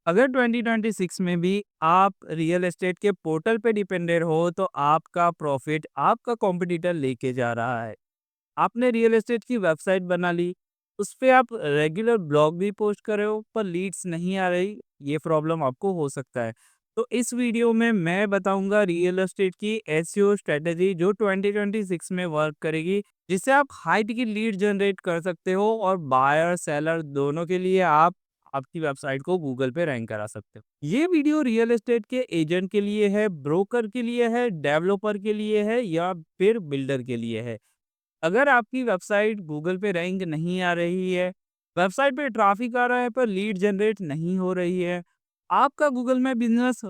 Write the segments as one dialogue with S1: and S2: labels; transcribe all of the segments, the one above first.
S1: अगर 2026 में भी आप रियल एस्टेट के पोर्टल पे डिपेंडेंट हो तो आपका प्रॉफिट आपका कॉम्पिटिटर लेके जा रहा है। आपने रियल एस्टेट की वेबसाइट बना ली, उस पे आप रेगुलर ब्लॉग भी पोस्ट कर रहे हो पर लीड्स नहीं आ रही, ये प्रॉब्लम आपको हो सकता है। तो इस वीडियो में मैं बताऊंगा रियल एस्टेट की एसईओ स्ट्रेटेजी जो 2026 में वर्क करेगी, जिससे आप हाई टिकट लीड जनरेट कर सकते हो और बायर सेलर दोनों के लिए आप आपकी वेबसाइट को गूगल पे रैंक करा सकते हो। ये वीडियो रियल एस्टेट के एजेंट के लिए है, ब्रोकर के लिए है, डेवलपर के लिए है या फिर बिल्डर के लिए है। अगर आपकी वेबसाइट गूगल पे रैंक नहीं आ रही है, वेबसाइट पे ट्रैफिक आ रहा है पर लीड जनरेट नहीं हो रही है, आपका गूगल में बिजनेस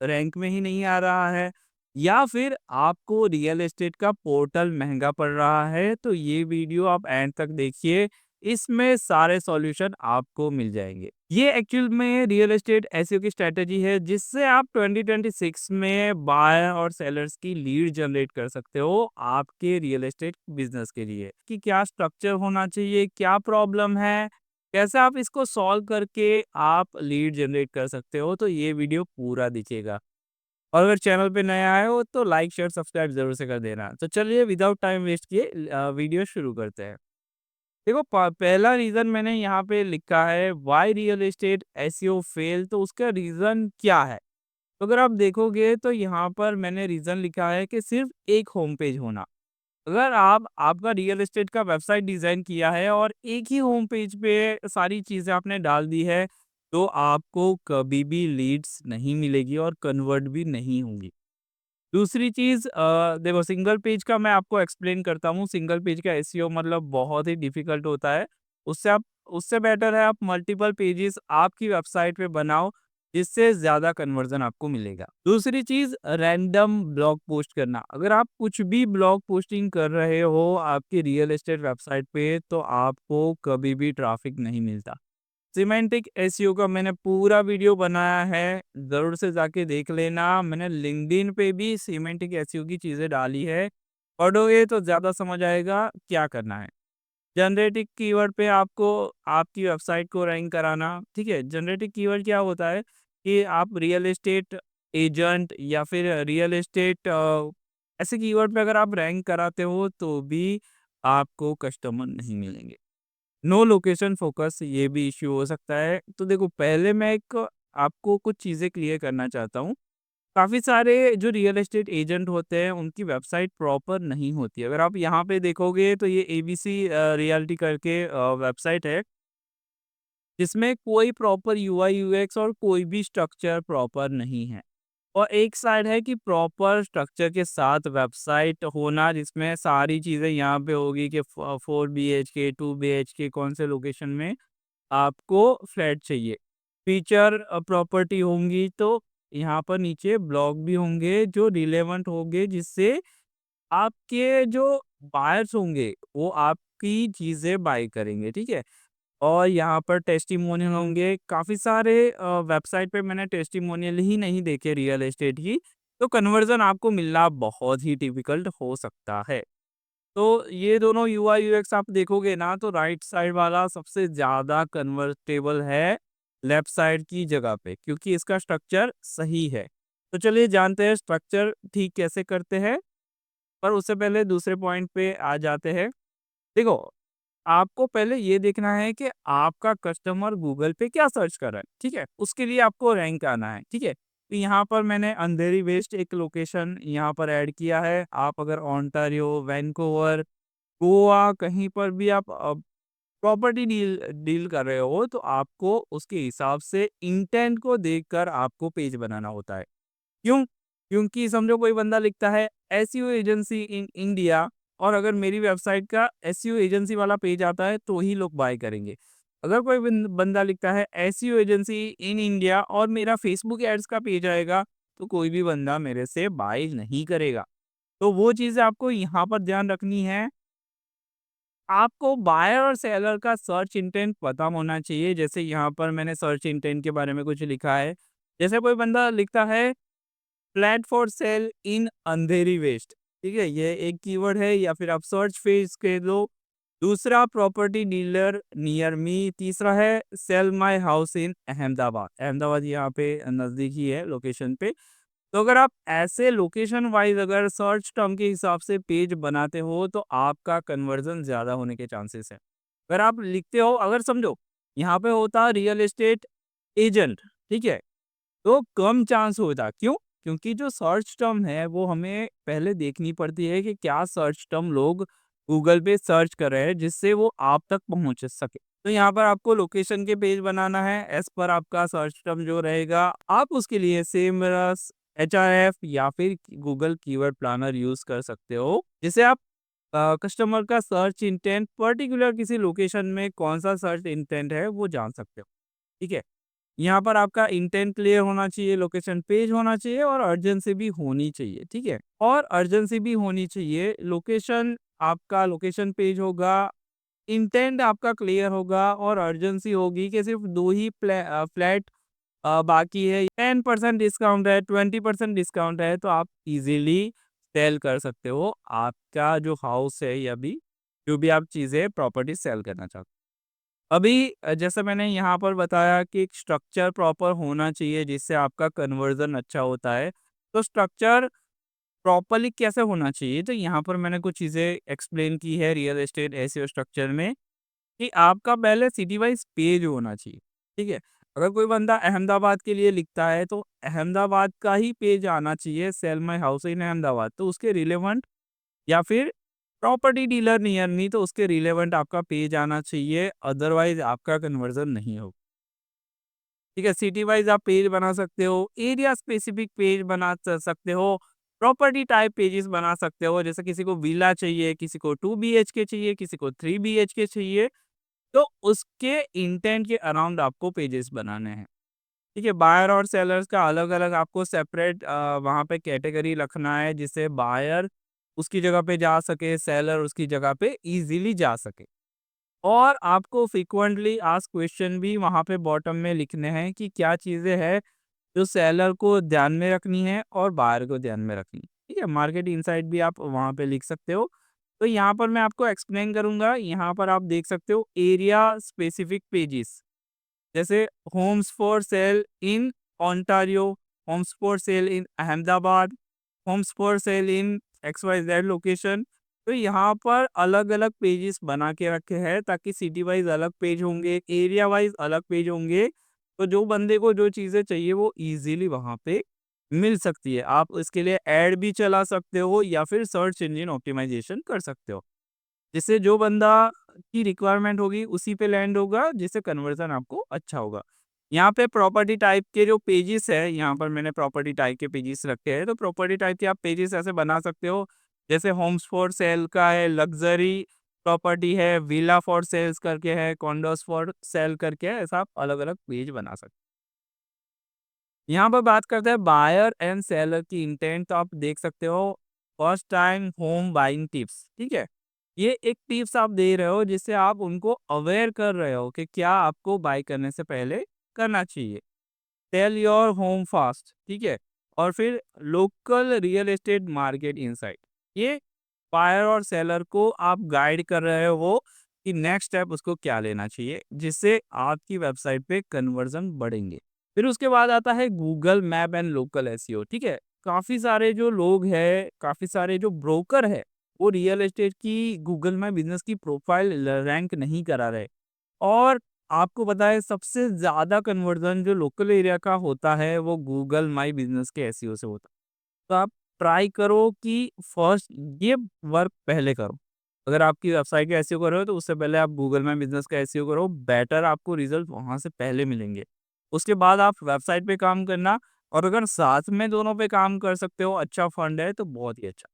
S1: रैंक में ही नहीं आ रहा है, या फिर आपको रियल एस्टेट का पोर्टल महंगा पड़ रहा है, तो ये वीडियो आप एंड तक देखिए। इसमें सारे सॉल्यूशन आपको मिल जाएंगे। ये एक्चुअल में रियल एस्टेट एसईओ की स्ट्रेटेजी है जिससे आप 2026 में बायर और सेलर्स की लीड जनरेट कर सकते हो आपके रियल एस्टेट बिजनेस के लिए। कि क्या स्ट्रक्चर होना चाहिए, क्या प्रॉब्लम है, कैसे आप इसको सॉल्व करके आप लीड जनरेट कर सकते हो, तो ये वीडियो पूरा दिखेगा। और अगर चैनल पे नया आए हो तो लाइक शेयर सब्सक्राइब जरूर से कर देना। तो चलिए विदाउट टाइम वेस्ट किए वीडियो शुरू करते हैं। देखो पहला रीज़न मैंने यहाँ पे लिखा है why real estate SEO fail, तो उसका रीज़न क्या है? तो अगर आप देखोगे तो यहाँ पर मैंने रीज़न लिखा है कि सिर्फ एक होम पेज होना। अगर आप आपका रियल एस्टेट का वेबसाइट डिज़ाइन किया है और एक ही होम पेज पे सारी चीज़ें आपने डाल दी है, तो आपको कभी भी लीड्स नहीं मिलेगी और कन्वर्ट भी नहीं होंगी। दूसरी चीज़ देखो सिंगल पेज का मैं आपको एक्सप्लेन करता हूँ। सिंगल पेज का एसईओ मतलब बहुत ही डिफ़िकल्ट होता है। उससे बेटर है आप मल्टीपल पेजेस आपकी वेबसाइट पे बनाओ, जिससे ज़्यादा कन्वर्ज़न आपको मिलेगा। दूसरी चीज़ रैंडम ब्लॉग पोस्ट करना। अगर आप कुछ भी ब्लॉग पोस्टिंग कर रहे हो आपकी रियल एस्टेट वेबसाइट पे, तो आपको कभी भी ट्रैफ़िक नहीं मिलता। सिमेंटिक एसईओ का मैंने पूरा वीडियो बनाया है, ज़रूर से जाके देख लेना। मैंने लिंक्डइन पे भी सिमेंटिक एसईओ की चीज़ें डाली है, पढ़ोगे तो ज़्यादा समझ आएगा क्या करना है। जनरेटिव कीवर्ड पे आपको आपकी वेबसाइट को रैंक कराना, ठीक है? जनरेटिव कीवर्ड क्या होता है कि आप रियल एस्टेट एजेंट या फिर रियल एस्टेट ऐसे कीवर्ड पे अगर आप रैंक कराते हो तो भी आपको कस्टमर नहीं मिलेंगे। नो लोकेशन फोकस ये भी इश्यू हो सकता है। तो देखो पहले मैं एक आपको कुछ चीज़ें क्लियर करना चाहता हूँ। काफ़ी सारे जो रियल एस्टेट एजेंट होते हैं उनकी वेबसाइट प्रॉपर नहीं होती है। अगर आप यहाँ पे देखोगे तो ये एबीसी रियल्टी करके वेबसाइट है, जिसमें कोई प्रॉपर यूआई यूएक्स और कोई भी स्ट्रक्चर प्रॉपर नहीं है। और एक साइड है कि प्रॉपर स्ट्रक्चर के साथ वेबसाइट होना, जिसमें सारी चीज़ें यहाँ पे होगी कि 4 BHK 2 BHK कौन से लोकेशन में आपको फ्लैट चाहिए। फीचर प्रॉपर्टी होंगी तो यहाँ पर नीचे ब्लॉग भी होंगे जो रिलेवेंट होंगे, जिससे आपके जो बायर्स होंगे वो आपकी चीज़ें बाय करेंगे, ठीक है? और यहाँ पर टेस्टिमोनियल होंगे। काफ़ी सारे वेबसाइट पे मैंने टेस्टिमोनियल ही नहीं देखे रियल एस्टेट की, तो कन्वर्ज़न आपको मिलना बहुत ही डिफ़िकल्ट हो सकता है। तो ये दोनों यूआई यूएक्स आप देखोगे ना तो राइट साइड वाला सबसे ज़्यादा कन्वर्टेबल है लेफ्ट साइड की जगह पे, क्योंकि इसका स्ट्रक्चर सही है। तो चलिए जानते हैं स्ट्रक्चर ठीक कैसे करते हैं, पर उससे पहले दूसरे पॉइंट पे आ जाते हैं। देखो आपको पहले ये देखना है कि आपका कस्टमर गूगल पे क्या सर्च कर रहा है, ठीक है? उसके लिए आपको रैंक आना है, ठीक है? तो यहाँ पर मैंने अंधेरी वेस्ट एक लोकेशन यहाँ पर ऐड किया है। आप अगर ओंटारियो, वैंकूवर, गोवा कहीं पर भी आप प्रॉपर्टी डील डील कर रहे हो तो आपको उसके हिसाब से इंटेंट को देखकर आपको पेज बनाना होता है। क्यों? क्योंकि समझो कोई बंदा लिखता है एसईओ एजेंसी इन इंडिया, और अगर मेरी वेबसाइट का एसईओ एजेंसी वाला पेज आता है तो ही लोग बाय करेंगे। अगर कोई बंदा लिखता है एसईओ एजेंसी इन इंडिया और मेरा फेसबुक एड्स का पेज आएगा, तो कोई भी बंदा मेरे से बाय नहीं करेगा। तो वो चीज़ें आपको यहाँ पर ध्यान रखनी है। आपको बायर और सेलर का सर्च इंटेंट पता होना चाहिए। जैसे यहाँ पर मैंने सर्च इंटेंट के बारे में कुछ लिखा है। जैसे कोई बंदा लिखता है flat for sale in Andheri West, ठीक है? ये एक कीवर्ड है, या फिर आप सर्च फेज कह लो दूसरा प्रॉपर्टी डीलर नियर मी, तीसरा है sell my house in Ahmedabad. Ahmedabad यहाँ पे नज़दीक ही है लोकेशन पे। तो अगर आप ऐसे लोकेशन वाइज़ अगर सर्च टर्म के हिसाब से पेज बनाते हो तो आपका कन्वर्ज़न ज़्यादा होने के चांसेस हैं। अगर आप लिखते हो, अगर समझो यहाँ पे होता रियल एस्टेट एजेंट, ठीक है? तो कम चांस होता, क्यों? क्योंकि जो सर्च टर्म है वो हमें पहले देखनी पड़ती है कि क्या सर्च टर्म लोग गूगल पे सर्च कर रहे हैं जिससे वो आप तक पहुंच सके। तो यहाँ पर आपको लोकेशन के पेज बनाना है एज पर आपका सर्च टर्म जो रहेगा। आप उसके लिए सेमरस, एचआरएफ या फिर गूगल कीवर्ड प्लानर यूज कर सकते हो, जिससे आप कस्टमर का सर्च इंटेंट पर्टिकुलर किसी लोकेशन में कौन सा सर्च इंटेंट है वो जान सकते हो। ठीक है, यहाँ पर आपका इंटेंट क्लियर होना चाहिए, लोकेशन पेज होना चाहिए और अर्जेंसी भी होनी चाहिए, ठीक है? और अर्जेंसी भी होनी चाहिए, लोकेशन आपका लोकेशन पेज होगा, इंटेंट आपका क्लियर होगा और अर्जेंसी होगी कि सिर्फ 2 ही फ्लैट बाकी है, 10% डिस्काउंट है, 20% डिस्काउंट है, तो आप इज़िली सेल कर सकते हो। आपका जो हाउस है या भी जो भी आप चीज़ें प्रॉपर्टी सेल करना चाहते हो। अभी जैसा मैंने यहाँ पर बताया कि एक स्ट्रक्चर प्रॉपर होना चाहिए जिससे आपका कन्वर्जन अच्छा होता है। तो स्ट्रक्चर प्रॉपर्ली कैसे होना चाहिए? तो यहाँ पर मैंने कुछ चीज़ें एक्सप्लेन की है रियल एस्टेट एसईओ स्ट्रक्चर में, कि आपका पहले सिटी वाइज़ पेज होना चाहिए, ठीक है? अगर कोई बंदा अहमदाबाद के लिए लिखता है तो अहमदाबाद का ही पेज आना चाहिए, sell my house in Ahmedabad, तो उसके रिलेवेंट, या फिर प्रॉपर्टी डीलर नियर मी तो उसके रिलेवेंट आपका पेज आना चाहिए, अदरवाइज़ आपका कन्वर्ज़न नहीं होगा। ठीक है, सिटी वाइज़ आप पेज बना सकते हो, एरिया स्पेसिफिक पेज बना सकते हो, प्रॉपर्टी टाइप पेजेस बना सकते हो, जैसे किसी को विला चाहिए, किसी को 2 बीएचके चाहिए, किसी को 3 बीएचके चाहिए, तो उसके इंटेंट के अराउंड आपको पेजेस बनाने हैं। ठीक है, बायर और सेलर्स का अलग-अलग आपको सेपरेट वहाँ पे कैटेगरी रखना है जिससे बायर उसकी जगह पे जा सके, सेलर उसकी जगह पे ईज़िली जा सके। और आपको फ्रीक्वेंटली आस्क्ड क्वेश्चन भी वहाँ पे बॉटम में लिखने हैं कि क्या चीज़ें हैं जो सेलर को ध्यान में रखनी है और बायर को ध्यान में रखनी है। ठीक है, मार्केट इनसाइट भी आप वहाँ पे लिख सकते हो। तो यहाँ पर मैं आपको एक्सप्लेन करूँगा, यहाँ पर आप देख सकते हो एरिया स्पेसिफिक पेजेस। जैसे Holmes for sale in Ontario, Holmes for sale in Ahmedabad, Holmes for sale in XYZ location. तो यहाँ पर अलग-अलग पेजेस बना के रखे हैं ताकि सिटी वाइज़ अलग पेज होंगे, एरिया वाइज़ अलग पेज होंगे। तो जो बंदे को जो चीज़ें चाहिए वो ईज़िली वहाँ पे मिल सकती है। आप इसके लिए ऐड भी चला सकते हो या फिर सर्च इंजन ऑप्टिमाइज़ेशन कर सकते हो। जिससे जो बंदा की रिक्वायरमेंट होगी उसी पे लैंड होगा, जिससे कन्वर्ज़न आपको अच्छा होगा। यहाँ पे प्रॉपर्टी टाइप के जो पेजेस हैं, यहाँ पर मैंने प्रॉपर्टी टाइप के पेजेस रखे हैं, तो प्रॉपर्टी टाइप के आप पेजेस ऐसे बना सकते हो, जैसे होम्स फॉर सेल का है, लग्ज़री प्रॉपर्टी है, विला फॉर सेल्स करके है, कॉन्डोज फॉर सेल करके है, ऐसा आप अलग-अलग पेज बना सकते हो। यहाँ पर बात करते हैं बायर एंड सेलर की इंटेंट, तो आप देख सकते हो first time home buying tips, ठीक है? ये एक टिप्स आप दे रहे हो जिससे आप उनको अवेयर कर रहे हो कि क्या आपको बाय करने से पहले करना चाहिए। सेल योर होम फास्ट, ठीक है? और फिर local real estate market insight. ये बायर और सेलर को आप गाइड कर रहे हो कि नेक्स्ट स्टेप उसको क्या लेना चाहिए, जिससे आपकी वेबसाइट पे कन्वर्जन बढ़ेंगे। फिर उसके बाद आता है Google map and local SEO, ठीक है? काफ़ी सारे जो लोग हैं, काफ़ी सारे जो ब्रोकर हैं, वो रियल एस्टेट की गूगल माय बिज़नेस की प्रोफाइल रैंक नहीं करा रहे। और आपको पता है सबसे ज़्यादा कन्वर्जन जो लोकल एरिया का होता है, वो गूगल माय बिज़नेस के एसईओ से होता है। तो आप ट्राई करो कि फर्स्ट ये वर्क पहले करो। अगर आपकी वेबसाइट का एसईओ कर रहे हो तो उससे पहले आप गूगल माय बिज़नेस का एसईओ करो, बेटर आपको रिज़ल्ट वहाँ से पहले मिलेंगे। उसके बाद आप वेबसाइट पे काम करना, और अगर साथ में दोनों पे काम कर सकते हो, अच्छा फंड है तो बहुत ही अच्छा।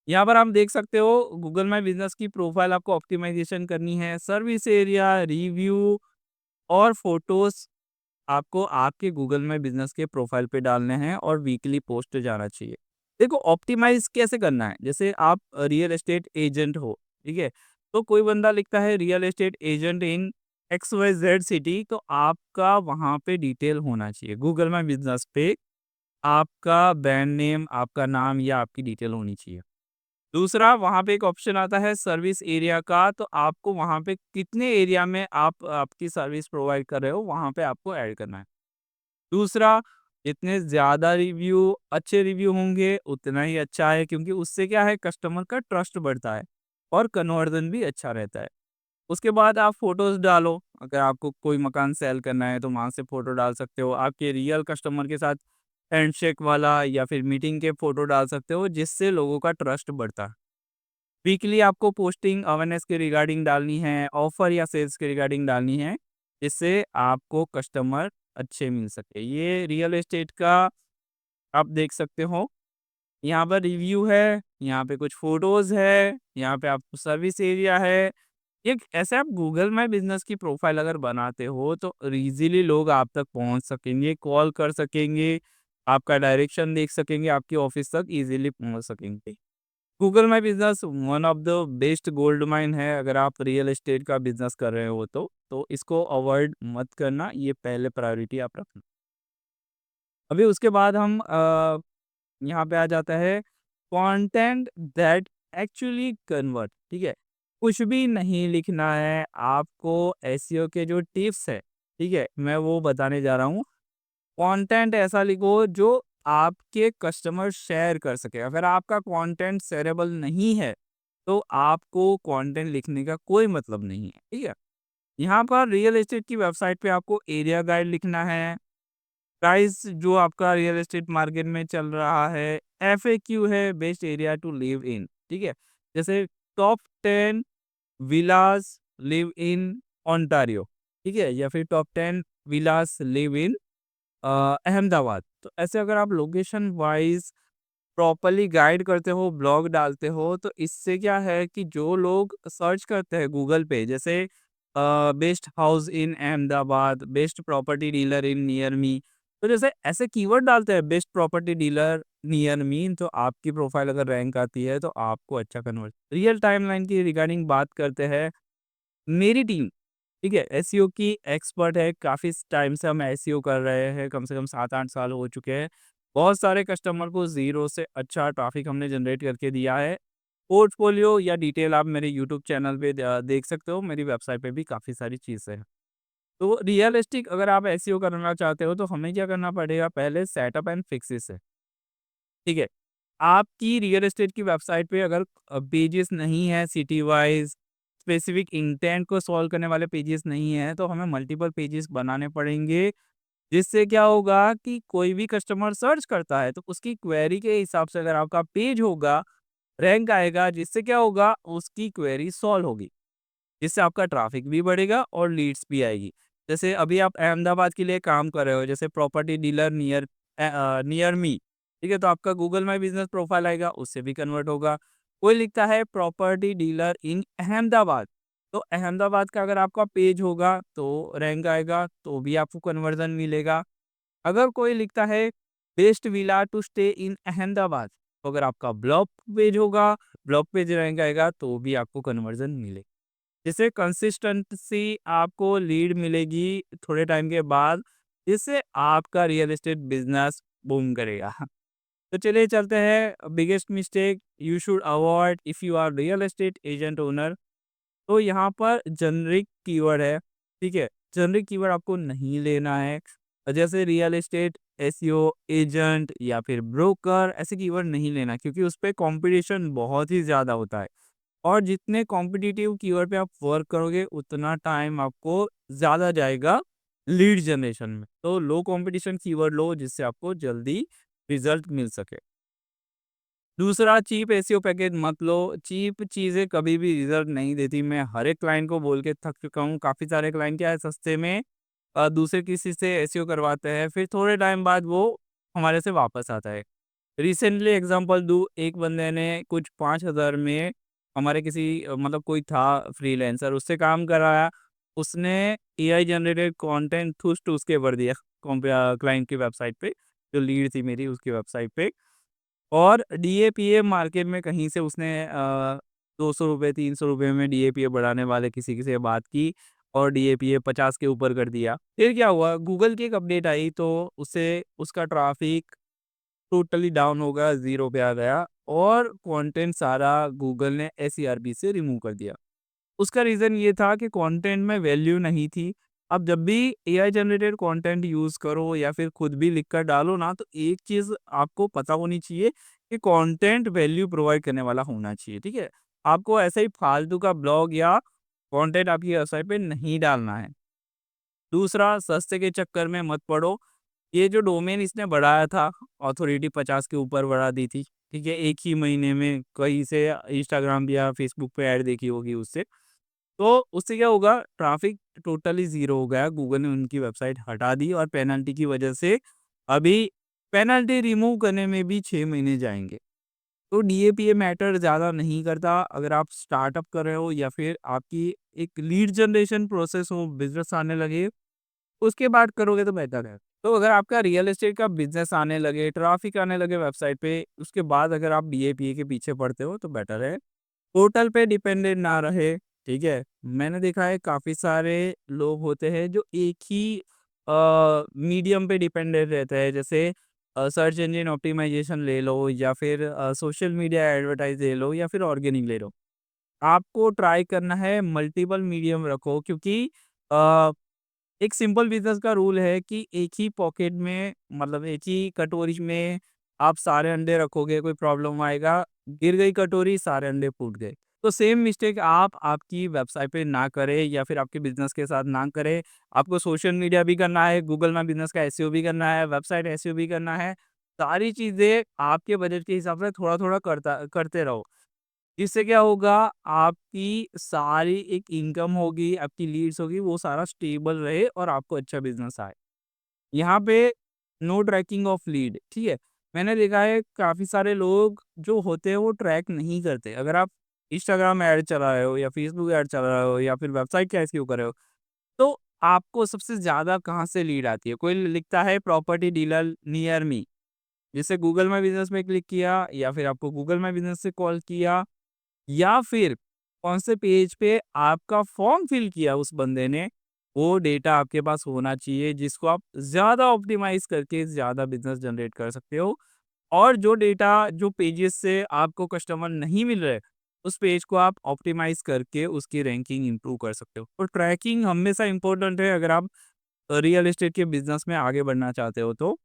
S1: यहाँ पर आप देख सकते हो गूगल माय बिज़नेस की प्रोफाइल आपको ऑप्टिमाइज़ेशन करनी है, सर्विस एरिया, रिव्यू और फ़ोटोज़ आपको आपके गूगल माय बिज़नेस के प्रोफाइल पे डालने हैं और वीकली पोस्ट जाना चाहिए। देखो ऑप्टिमाइज़ कैसे करना है? जैसे आप रियल एस्टेट एजेंट हो, ठीक है? तो कोई बंदा लिखता है real estate agent in XYZ city, तो आपका वहाँ पे डिटेल होना चाहिए। गूगल माय बिज़नेस पे आपका ब्रांड नेम, आपका नाम या आपकी डिटेल होनी चाहिए। दूसरा वहाँ पे एक ऑप्शन आता है सर्विस एरिया का, तो आपको वहाँ पे कितने एरिया में आप आपकी सर्विस प्रोवाइड कर रहे हो, वहाँ पे आपको ऐड करना है। दूसरा, जितने ज़्यादा रिव्यू अच्छे रिव्यू होंगे, उतना ही अच्छा है क्योंकि उससे क्या है कस्टमर का ट्रस्ट बढ़ता है और कन्वर्जन भी अच्छा रहता है। उसके बाद आप फ़ोटोज़ डालो, अगर आपको कोई मकान सेल करना है तो वहाँ से फ़ोटो डाल सकते हो। आपके रियल कस्टमर के साथ हैंडशेक वाला या फिर मीटिंग के फ़ोटो डाल सकते हो, जिससे लोगों का ट्रस्ट बढ़ता है। वीकली आपको पोस्टिंग अवेयरनेस के रिगार्डिंग डालनी है, ऑफ़र या सेल्स के रिगार्डिंग डालनी है, जिससे आपको कस्टमर अच्छे मिल सके। ये रियल एस्टेट का आप देख सकते हो, यहाँ पर रिव्यू है, यहाँ पे कुछ फ़ोटोज़ है, यहाँ पे आपको सर्विस एरिया है। एक ऐसे आप गूगल माय बिज़नेस की प्रोफ़ाइल अगर बनाते हो, तो ईज़िली लोग आप तक पहुँच सकेंगे, कॉल कर सकेंगे, आपका डायरेक्शन देख सकेंगे, आपके ऑफ़िस तक ईज़िली पहुँच सकेंगे। Google my business one of the best gold mine है अगर आप रियल एस्टेट का बिज़नेस कर रहे हो तो इसको अवॉइड मत करना, ये पहले प्रायोरिटी आप रखना। अभी उसके बाद हम यहाँ पे आ जाता है कंटेंट दैट एक्चुअली कन्वर्ट, ठीक है? कुछ भी नहीं लिखना है, आपको एसईओ के जो टिप्स है, ठीक है? मैं वो बताने जा रहा हूँ। कंटेंट ऐसा लिखो जो आपके कस्टमर शेयर कर सके। अगर आपका कंटेंट शेयरेबल नहीं है, तो आपको कंटेंट लिखने का कोई मतलब नहीं है, ठीक है? यहाँ पर रियल एस्टेट की वेबसाइट पे आपको एरिया गाइड लिखना है, प्राइस जो आपका रियल एस्टेट मार्केट में चल रहा है, एफएक्यू है best area to live in, ठीक है? जैसे top 10 villas live in Ontario, ठीक है? या फिर top 10 villas live in Ahmedabad. तो ऐसे अगर आप लोकेशन वाइज़ प्रॉपर्ली गाइड करते हो, ब्लॉग डालते हो, तो इससे क्या है कि जो लोग सर्च करते हैं गूगल पे जैसे best house in Ahmedabad, best property dealer in near me, तो जैसे ऐसे कीवर्ड डालते हैं best property dealer near me, तो आपकी प्रोफाइल अगर रैंक आती है, तो आपको अच्छा कन्वर्ट रियल टाइमलाइन की रिगार्डिंग बात करते हैं। मेरी टीम, ठीक है, एसईओ की एक्सपर्ट है, काफ़ी टाइम से हम एसईओ कर रहे हैं, कम से कम 7-8 साल हो चुके हैं। बहुत सारे कस्टमर को ज़ीरो से अच्छा ट्रैफ़िक हमने जनरेट करके दिया है। पोर्टफोलियो या डिटेल आप मेरे यूट्यूब चैनल पे देख सकते हो, मेरी वेबसाइट पे भी काफ़ी सारी चीज़ें हैं। तो रियलिस्टिक अगर आप एसईओ करना चाहते हो, तो हमें क्या करना पड़ेगा, पहले सेटअप एंड फिक्सेस है, ठीक है? आपकी रियल एस्टेट की वेबसाइट पे अगर पेजेस नहीं है सिटी वाइज़, स्पेसिफिक इंटेंट को सॉल्व करने वाले पेजेस नहीं हैं, तो हमें मल्टीपल पेजेस बनाने पड़ेंगे, जिससे क्या होगा कि कोई भी कस्टमर सर्च करता है, तो उसकी क्वेरी के हिसाब से अगर आपका पेज होगा, रैंक आएगा, जिससे क्या होगा, उसकी क्वेरी सॉल्व होगी। जिससे आपका ट्रैफ़िक भी बढ़ेगा और लीड्स भी आएगी। जैसे अभी आप अहमदाबाद के लिए काम कर रहे हो, जैसे प्रॉपर्टी डीलर नियर मी, ठीक है? तो आपका गूगल माय बिज़नेस प्रोफाइल आएगा, उससे भी कन्वर्ट होगा। कोई लिखता है प्रॉपर्टी डीलर इन अहमदाबाद, तो अहमदाबाद का अगर आपका पेज होगा, तो रैंक आएगा, तो भी आपको कन्वर्ज़न मिलेगा। अगर कोई लिखता है best villa to stay in Ahmedabad, तो अगर आपका ब्लॉग पेज होगा, ब्लॉग पेज रैंक आएगा, तो भी आपको कन्वर्ज़न मिलेगा। जिससे कंसिस्टेंसी आपको लीड मिलेगी थोड़े टाइम के बाद, जिससे आपका रियल एस्टेट बिज़नेस बूम करेगा। तो चलिए चलते हैं biggest mistake you should avoid if you are real estate agent owner. तो यहाँ पर जेनेरिक कीवर्ड है, ठीक है? जेनेरिक कीवर्ड आपको नहीं लेना है। जैसे रियल एस्टेट, एसईओ, एजेंट या फिर ब्रोकर ऐसे कीवर्ड नहीं लेना क्योंकि उस पे कॉम्पिटिशन बहुत ही ज़्यादा होता है। और जितने कॉम्पिटिटिव कीवर्ड पे आप वर्क करोगे उतना टाइम आपको ज़्यादा जाएगा लीड जनरेशन में। तो लो कॉम्पिटिशन कीवर्ड लो जिससे आपको जल्दी रिज़ल्ट मिल सके। दूसरा चीप एसईओ पैकेज मत लो, चीप चीज़ें कभी भी रिज़ल्ट नहीं देती। मैं हर एक क्लाइंट को बोल के थक चुका हूँ, काफ़ी सारे क्लाइंट क्या है सस्ते में दूसरे किसी से एसईओ करवाते हैं, फिर थोड़े टाइम बाद वो हमारे से वापस आता है। रिसेंटली एग्ज़ाम्पल दूँ, एक बंदे ने कुछ 5,000 में हमारे किसी मतलब कोई था फ्रीलांसर उससे काम कराया। उसने एआई जनरेटेड कंटेंट ठूस-ठूस के भर दिया क्लाइंट की वेबसाइट पे, जो लीड थी मेरी उसकी वेबसाइट पे। और डीएपीए मार्केट में कहीं से उसने ₹200 ₹300 में डीएपीए बढ़ाने वाले किसी से बात की और डीएपीए 50 के ऊपर कर दिया। फिर क्या हुआ, गूगल की एक अपडेट आई तो उससे उसका ट्रैफ़िक टोटली डाउन हो गया, ज़ीरो पे आ गया और कंटेंट सारा गूगल ने एसईआरपी से रिमूव कर दिया। उसका रीज़न ये था कि कंटेंट में वैल्यू नहीं थी। अब जब भी एआई जनरेटेड कंटेंट यूज़ करो या फिर खुद भी लिख कर डालो ना, तो एक चीज़ आपको पता होनी चाहिए कि कंटेंट वैल्यू प्रोवाइड करने वाला होना चाहिए, ठीक है? आपको ऐसे ही फालतू का ब्लॉग या कंटेंट आपकी वेबसाइट पे नहीं डालना है। दूसरा, सस्ते के चक्कर में मत पड़ो। ये जो डोमेन इसने बढ़ाया था, अथॉरिटी 50 के ऊपर बढ़ा दी थी, ठीक है? एक ही महीने में कहीं से इंस्टाग्राम या फेसबुक पे ऐड देखी होगी उससे। तो उससे क्या होगा, ट्रैफ़िक टोटली ज़ीरो हो गया, गूगल ने उनकी वेबसाइट हटा दी और पेनल्टी की वजह से अभी पेनल्टी रिमूव करने में भी 6 महीने जाएँगे। तो डीएपीए मैटर ज़्यादा नहीं करता, अगर आप स्टार्टअप कर रहे हो या फिर आपकी एक लीड जनरेशन प्रोसेस हो, बिज़नेस आने लगे, उसके बाद करोगे तो बेहतर है। तो अगर आपका रियल एस्टेट का बिज़नेस आने लगे, ट्रैफ़िक आने लगे वेबसाइट पे, उसके बाद अगर आप डीएपीए के पीछे पड़ते हो तो बेटर है। पोर्टल पे डिपेंडेंट ना रहे, ठीक है? मैंने देखा है काफ़ी सारे लोग होते हैं जो एक ही मीडियम पे डिपेंडेंट रहते हैं, जैसे सर्च इंजन ऑप्टिमाइज़ेशन ले लो या फिर सोशल मीडिया एडवर्टाइज़ ले लो या फिर ऑर्गेनिक ले लो। आपको ट्राई करना है मल्टीपल मीडियम रखो, क्योंकि अ, एक सिंपल बिज़नेस का रूल है कि एक ही पॉकेट में, मतलब एक ही कटोरी में आप सारे अंडे रखोगे, कोई प्रॉब्लम आएगा, गिर गई कटोरी, सारे अंडे फूट गए। तो सेम मिस्टेक आप आपकी वेबसाइट पे ना करें या फिर आपके बिज़नेस के साथ ना करें। आपको सोशल मीडिया भी करना है, गूगल में बिज़नेस का एसईओ भी करना है, वेबसाइट एसईओ भी करना है। सारी चीज़ें आपके बजट के हिसाब से थोड़ा-थोड़ा करते रहो। इससे क्या होगा, आपकी सारी एक इनकम होगी, आपकी लीड्स होगी, वो सारा स्टेबल रहे और आपको अच्छा बिज़नेस आए। यहाँ पे नो ट्रैकिंग ऑफ लीड, ठीक है? मैंने देखा है काफ़ी सारे लोग जो होते हैं वो ट्रैक नहीं करते। अगर आप इंस्टाग्राम ऐड चला रहे हो या फेसबुक ऐड चला रहे हो या फिर वेबसाइट का एसईओ कर रहे हो, तो आपको सबसे ज़्यादा कहाँ से लीड आती है? कोई लिखता है प्रॉपर्टी डीलर नियर मी, जिससे गूगल माय बिज़नेस में क्लिक किया या फिर आपको गूगल माय बिज़नेस से कॉल किया या फिर कौन से पेज पे आपका फॉर्म फिल किया उस बंदे ने, वो डेटा आपके पास होना चाहिए जिसको आप ज़्यादा ऑप्टिमाइज़ करके ज़्यादा बिज़नेस जनरेट कर सकते हो। और जो डेटा जो पेजेस से आपको कस्टमर नहीं मिल रहे, उस पेज को आप ऑप्टिमाइज़ करके उसकी रैंकिंग इम्प्रूव कर सकते हो। तो ट्रैकिंग हमेशा इम्पोर्टेंट है अगर आप रियल एस्टेट के बिज़नेस में आगे बढ़ना चाहते हो तो।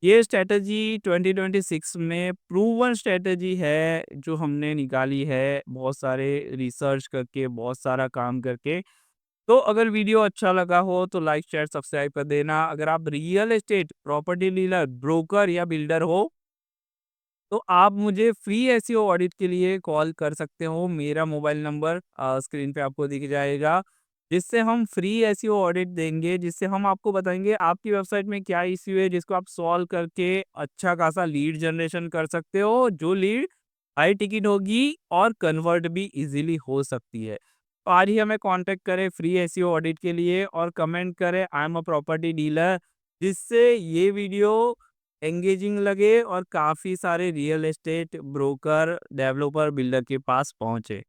S1: ये स्ट्रैटेजी 2026 में प्रूवन स्ट्रैटेजी है जो हमने निकाली है बहुत सारे रिसर्च करके, बहुत सारा काम करके। तो अगर वीडियो अच्छा लगा हो तो लाइक, शेयर, सब्सक्राइब कर देना। अगर आप real estate, property dealer, broker या बिल्डर हो, तो आप मुझे फ्री एसईओ ऑडिट के लिए कॉल कर सकते हो। मेरा मोबाइल नंबर स्क्रीन पे आपको दिख जाएगा, जिससे हम फ्री एसईओ ऑडिट देंगे, जिससे हम आपको बताएँगे आपकी वेबसाइट में क्या इश्यू है, जिसको आप सॉल्व करके अच्छा खासा लीड जनरेशन कर सकते हो, जो लीड हाई टिकट होगी और कन्वर्ट भी ईज़िली हो सकती है। तो आज ही हमें कॉन्टैक्ट करें फ्री एसईओ ऑडिट के लिए और कमेंट करें I am a property dealer, जिससे ये वीडियो एंगेजिंग लगे और काफ़ी सारे real estate broker, developer, builder के पास पहुँचे।